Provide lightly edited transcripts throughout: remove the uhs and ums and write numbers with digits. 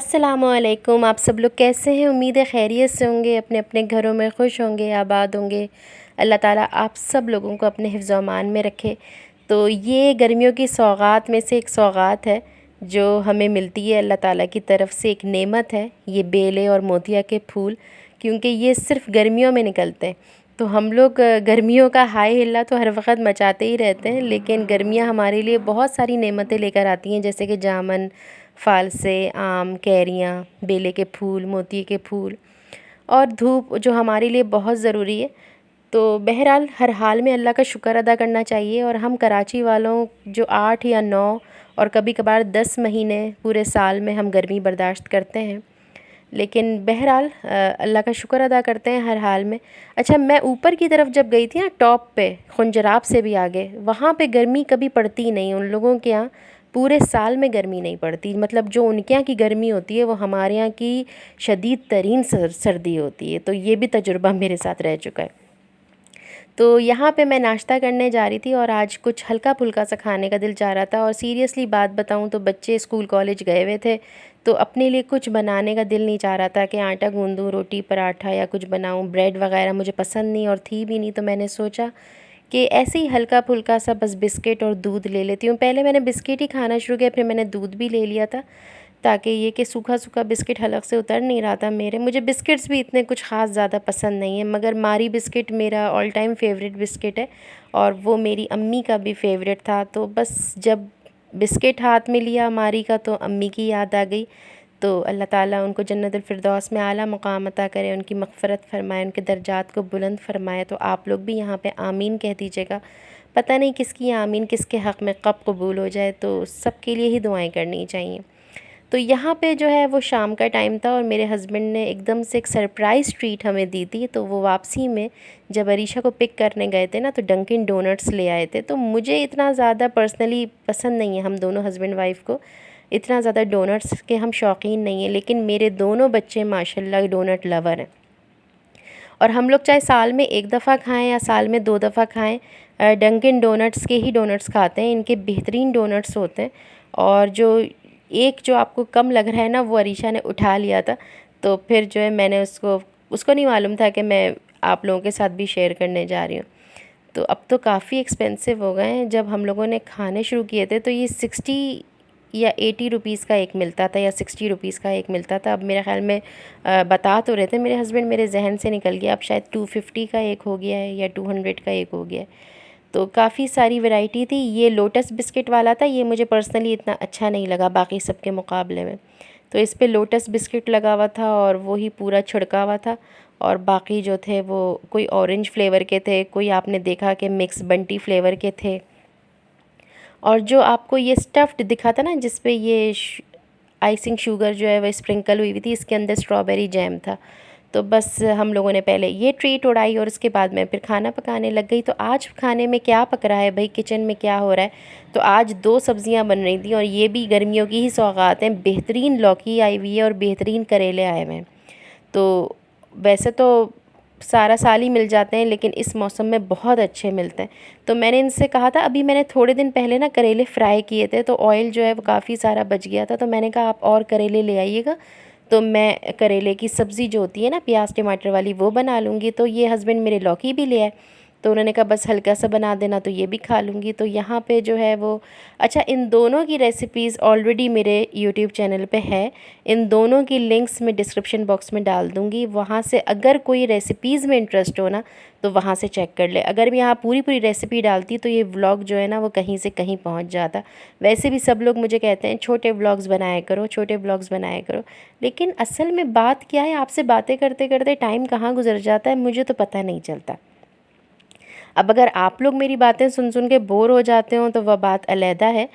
अस्सलामुअलैकुम। आप सब लोग कैसे हैं? उम्मीद है खैरियत से होंगे, अपने अपने घरों में खुश होंगे, आबाद होंगे। अल्लाह ताला आप सब लोगों को अपने हिफ्ज़ व अमान में रखे। तो ये गर्मियों की सौगात में से एक सौगात है जो हमें मिलती है अल्लाह ताला की तरफ से, एक नेमत है ये बेले और मोतिया के फूल, क्योंकि ये सिर्फ़ गर्मियों में निकलते हैं। तो हम लोग गर्मियों का हाय हिल्ला तो हर वक्त मचाते ही रहते हैं, लेकिन गर्मियाँ हमारे लिए बहुत सारी नेमतें लेकर आती हैं, जैसे कि जामुन, फ़ालसे, आम, कैरियाँ, बेले के फूल, मोती के फूल और धूप जो हमारे लिए बहुत ज़रूरी है। तो बहरहाल हर हाल में अल्लाह का शुक्र अदा करना चाहिए। और हम कराची वालों जो 8 या 9 और कभी कभार 10 महीने पूरे साल में हम गर्मी बर्दाश्त करते हैं, लेकिन बहरहाल अल्लाह का शुक्र अदा करते हैं हर हाल में। अच्छा, मैं ऊपर की तरफ जब गई थी ना, टॉप पे, खुंजराब से भी आगे, वहाँ पे गर्मी कभी पड़ती नहीं। उन लोगों के यहाँ पूरे साल में गर्मी नहीं पड़ती, मतलब जो उनके यहाँ की गर्मी होती है वो हमारे यहाँ की शदीद तरीन सर्दी होती है। तो ये भी तजुर्बा मेरे साथ रह चुका है। तो यहाँ पे मैं नाश्ता करने जा रही थी और आज कुछ हल्का फुल्का सा खाने का दिल चाह रहा था। और सीरियसली बात बताऊँ तो बच्चे स्कूल कॉलेज गए हुए थे, तो अपने लिए कुछ बनाने का दिल नहीं चाह रहा था कि आटा गूंदूँ, रोटी पराठा या कुछ बनाऊँ। ब्रेड वगैरह मुझे पसंद नहीं और थी भी नहीं, तो मैंने सोचा कि ऐसे ही हल्का फुल्का सा बस बिस्किट और दूध ले लेती हूँ। पहले मैंने बिस्किट ही खाना शुरू किया, फिर मैंने दूध भी ले लिया था, ताकि ये कि सूखा सूखा बिस्किट हलक से उतर नहीं रहा था मेरे। मुझे बिस्किट्स भी इतने कुछ ख़ास ज़्यादा पसंद नहीं है, मगर मारी बिस्किट मेरा ऑल टाइम फेवरेट बिस्किट है और वो मेरी अम्मी का भी फेवरेट था। तो बस जब बिस्किट हाथ में लिया मारी का, तो अम्मी की याद आ गई। तो अल्लाह ताला उनको जन्नतुल फिरदौस में आला मकाम अता करे, उनकी मग़फ़िरत फ़रमाए, उनके दर्जात को बुलंद फ़रमाए। तो आप लोग भी यहाँ पे आमीन कह दीजिएगा। पता नहीं किसकी आमीन किसके हक़ में कब कबूल हो जाए, तो सबके लिए ही दुआएं करनी चाहिए। तो यहाँ पे जो है वो शाम का टाइम था और मेरे हस्बैंड ने एकदम से एक सरप्राइज़ ट्रीट हमें दी थी। तो वो वापसी में जब अरीशा को पिक करने गए थे ना, तो डंकिन डोनट्स ले आए थे। तो मुझे इतना ज़्यादा पर्सनली पसंद नहीं है, हम दोनों हस्बैंड वाइफ को इतना ज़्यादा डोनट्स के हम शौकीन नहीं हैं, लेकिन मेरे दोनों बच्चे माशाल्लाह डोनट लवर हैं। और हम लोग चाहे साल में एक दफ़ा खाएं या साल में 2 दफ़ा खाएं, डंकिन डोनट्स के ही डोनट्स खाते हैं। इनके बेहतरीन डोनट्स होते हैं। और जो आपको कम लग रहा है ना, वो अरीशा ने उठा लिया था। तो फिर जो है मैंने उसको उसको नहीं मालूम था कि मैं आप लोगों के साथ भी शेयर करने जा रही हूँ। तो अब तो काफ़ी एक्सपेंसिव हो गए हैं। जब हम लोगों ने खाने शुरू किए थे तो ये 60 या 80 रुपीज़ का एक मिलता था, या 60 रुपीज़ का एक मिलता था। अब मेरे ख़्याल में बता तो रहे थे मेरे हस्बैंड, मेरे जहन से निकल गया, अब शायद 250 का एक हो गया है या 200 का एक हो गया है। तो काफ़ी सारी वैरायटी थी। ये लोटस बिस्किट वाला था, ये मुझे पर्सनली इतना अच्छा नहीं लगा बाकी सब के मुकाबले में। तो इस पे लोटस बिस्किट लगा हुआ था और वो ही पूरा छिड़का हुआ था। और बाकी जो थे वो कोई ऑरेंज फ्लेवर के थे, कोई आपने देखा कि मिक्स बंटी फ्लेवर के थे। और जो आपको ये स्टफ़्ड दिखा था ना, जिस पे ये आइसिंग शुगर जो है वह स्प्रिंकल हुई हुई थी, इसके अंदर स्ट्रॉबेरी जैम था। तो बस हम लोगों ने पहले ये ट्रीट उड़ाई और उसके बाद मैं फिर खाना पकाने लग गई। तो आज खाने में क्या पक रहा है भाई, किचन में क्या हो रहा है? तो आज 2 सब्ज़ियां बन रही थी और ये भी गर्मियों की ही सौगात हैं। बेहतरीन लौकी आई हुई है और बेहतरीन करेले आए हुए हैं। तो वैसे तो सारा साल ही मिल जाते हैं, लेकिन इस मौसम में बहुत अच्छे मिलते हैं। तो मैंने इनसे कहा था, अभी मैंने थोड़े दिन पहले ना करेले फ्राई किए थे, तो ऑयल जो है वो काफ़ी सारा बच गया था। तो मैंने कहा आप और करेले ले आइएगा, तो मैं करेले की सब्ज़ी जो होती है ना प्याज टमाटर वाली, वो बना लूँगी। तो ये हस्बैंड मेरे लौकी भी ले आए, तो उन्होंने कहा बस हल्का सा बना देना, तो ये भी खा लूँगी। तो यहाँ पे जो है वो, अच्छा, इन दोनों की रेसिपीज़ ऑलरेडी मेरे यूट्यूब चैनल पे है। इन दोनों की लिंक्स मैं डिस्क्रिप्शन बॉक्स में डाल दूँगी, वहाँ से अगर कोई रेसिपीज़ में इंटरेस्ट हो ना, तो वहाँ से चेक कर ले। अगर मैं यहाँ पूरी पूरी रेसिपी डालती तो ये व्लॉग जो है ना वो कहीं से कहीं पहुँच जाता। वैसे भी सब लोग मुझे कहते हैं छोटे व्लॉग्स बनाया करो, छोटे व्लॉग्स बनाया करो, लेकिन असल में बात क्या है, आपसे बातें करते करते टाइम कहाँ गुजर जाता है मुझे तो पता नहीं चलता। अब अगर आप लोग मेरी बातें सुन सुन के बोर हो जाते हो तो वह बात अलहदा है।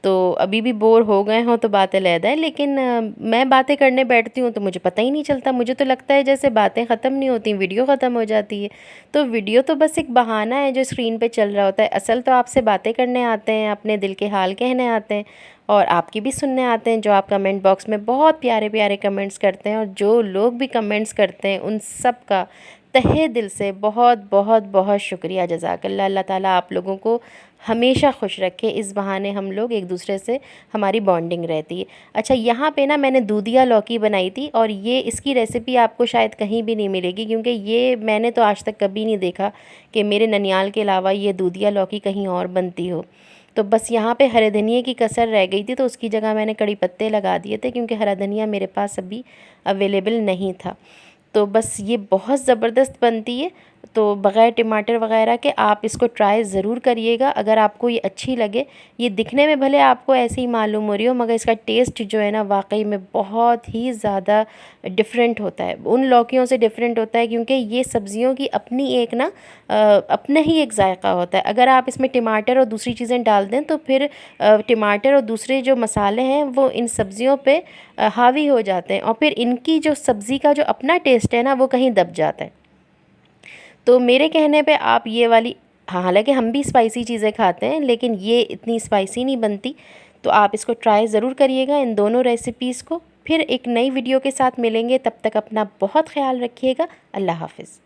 तो अभी भी बोर हो गए हों तो बात अलहदा है, लेकिन मैं बातें करने बैठती हूँ तो मुझे पता ही नहीं चलता। मुझे तो लगता है जैसे बातें ख़त्म नहीं होती, वीडियो ख़त्म हो जाती है। तो वीडियो तो बस एक बहाना है जो स्क्रीन पे चल रहा होता है। असल तो आपसे बातें करने आते हैं, अपने दिल के हाल कहने आते हैं, और आपकी भी सुनने आते हैं, जो आप कमेंट बॉक्स में बहुत प्यारे प्यारे कमेंट्स करते हैं। और जो लोग भी कमेंट्स करते हैं उन सब का तहे दिल से बहुत बहुत बहुत शुक्रिया, जज़ाकल्लाह। अल्लाह ताला आप लोगों को हमेशा खुश रखे। इस बहाने हम लोग एक दूसरे से हमारी बॉन्डिंग रहती है। अच्छा, यहाँ पे ना मैंने दूधिया लौकी बनाई थी, और ये इसकी रेसिपी आपको शायद कहीं भी नहीं मिलेगी, क्योंकि ये मैंने तो आज तक कभी नहीं देखा कि मेरे ननियाल के अलावा ये दूधिया लौकी कहीं और बनती हो। तो बस यहाँ पे हरे धनिए की कसर रह गई थी, तो उसकी जगह मैंने कड़ी पत्ते लगा दिए थे, क्योंकि हरा धनिया मेरे पास अभी अवेलेबल नहीं था। तो बस ये बहुत ज़बरदस्त बनती है। तो बग़ैर टमाटर वग़ैरह के आप इसको ट्राई ज़रूर करिएगा, अगर आपको ये अच्छी लगे। ये दिखने में भले आपको ऐसे ही मालूम हो रही हो, मगर इसका टेस्ट जो है ना वाकई में बहुत ही ज़्यादा डिफरेंट होता है, उन लौकियों से डिफरेंट होता है, क्योंकि ये सब्ज़ियों की अपनी एक ना अपना ही एक जायका होता है। अगर आप इसमें टमाटर और दूसरी चीज़ें डाल दें तो फिर टमाटर और दूसरे जो मसाले हैं वो इन सब्ज़ियों पे हावी हो जाते हैं, और फिर इनकी जो सब्ज़ी का जो अपना टेस्ट है ना वो कहीं दब जाता है। तो मेरे कहने पे आप ये वाली, हाँ, हालांकि हम भी स्पाइसी चीज़ें खाते हैं, लेकिन ये इतनी स्पाइसी नहीं बनती। तो आप इसको ट्राई ज़रूर करिएगा, इन दोनों रेसिपीज़ को। फिर एक नई वीडियो के साथ मिलेंगे, तब तक अपना बहुत ख्याल रखिएगा। अल्लाह हाफ़िज़।